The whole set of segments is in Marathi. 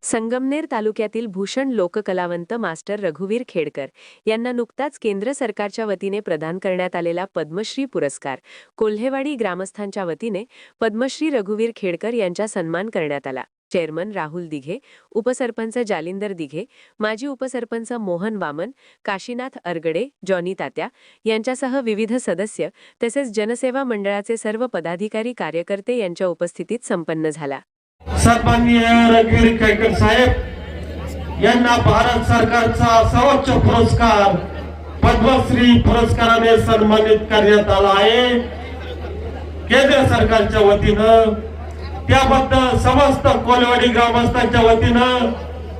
संगमनेर तालुक्यातील भूषण लोककलावंत मास्टर रघुवीर खेडकर यांना नुकताच केंद्र सरकारच्या वतीने प्रदान करण्यात आलेला पद्मश्री पुरस्कार कोल्हेवाडी ग्रामस्थांच्या वतीने पद्मश्री रघुवीर खेडकर यांचा सन्मान करण्यात आला। चेअरमन राहुल दिघे, उपसरपंच जालिंदर दिघे, माजी उपसरपंच मोहन वामन, काशीनाथ अरगडे, जॉनी तात्या यांच्यासह विविध सदस्य तसेच जनसेवा मंडळाचे सर्व पदाधिकारी कार्यकर्ते यांच्या उपस्थितीत संपन्न झाला। सन्माननीय रघुवीर खेडकर साहेब यांना भारत सरकारचा सर्वोच्च पुरस्कार पद्मश्री पुरस्काराने सन्मानित करण्यात आला आहे केंद्र सरकारच्या वतीनं। त्याबद्दल समस्त कोल्हेवाडी ग्रामस्थांच्या वतीनं,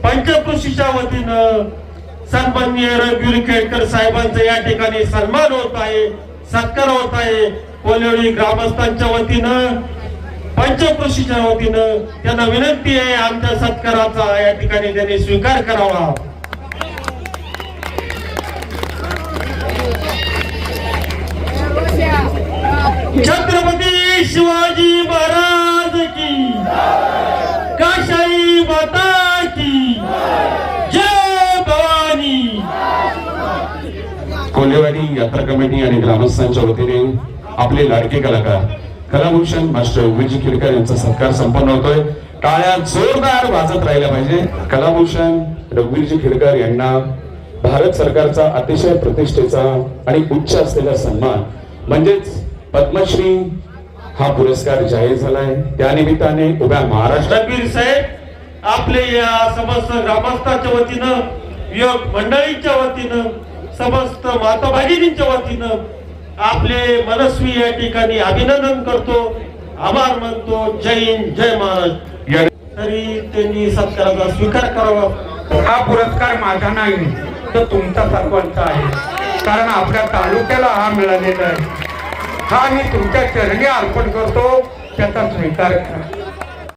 पंचकृषीच्या वतीनं सन्माननीय रघुवीर खेडकर साहेबांचा या ठिकाणी सन्मान होत आहे, सत्कार होत आहे। कोल्हेवाडी ग्रामस्थांच्या वतीनं, पंचकृषीच्या वतीनं त्यांना विनंती आहे आमच्या सत्काराचा या ठिकाणी त्यांनी स्वीकार करावा। छत्रपती शिवाजी महाराज की, काशाई माता की जय भवानी। कोल्हेवाडी यात्रा कमिटी आणि ग्रामस्थांच्या वतीने आपले लाडके कलाकार कलाभूषण मास्टर रघुवीरजी खेडकर यांचा सत्कार संपन्न होतोय। टाळ्या जोरदार वाजत राहिल्या पाहिजे। कलाभूषण रघुवीरजी खेडकर यांना भारत सरकारचा अतिशय प्रतिष्ठेचा आणि उच्च असलेला सन्मान म्हणजेच पद्मश्री हा पुरस्कार जाहीर झालाय। त्यानिमित्ताने उभ्या महाराष्ट्र रघुवीर साहेब आपले या समस्त ग्रामस्थांच्या वतीनं, योग मंडळींच्या वतीनं, समस्त माता भगिनींच्या वतीनं आपले मनस्वी या ठिकाणी अभिनंदन करतो, आभार मानतो। जय हिंद, जय महाराष्ट्र। तरी त्यांनी सत्काराचा स्वीकार करावा। हा पुरस्कार माझा नाही तर तुमचा सर्वांचा आहे, कारण आपल्या तालुक्याला हा मिळालेला आहे। हा मी तुमच्या चरणी अर्पण करतो, त्याचा स्वीकार करा।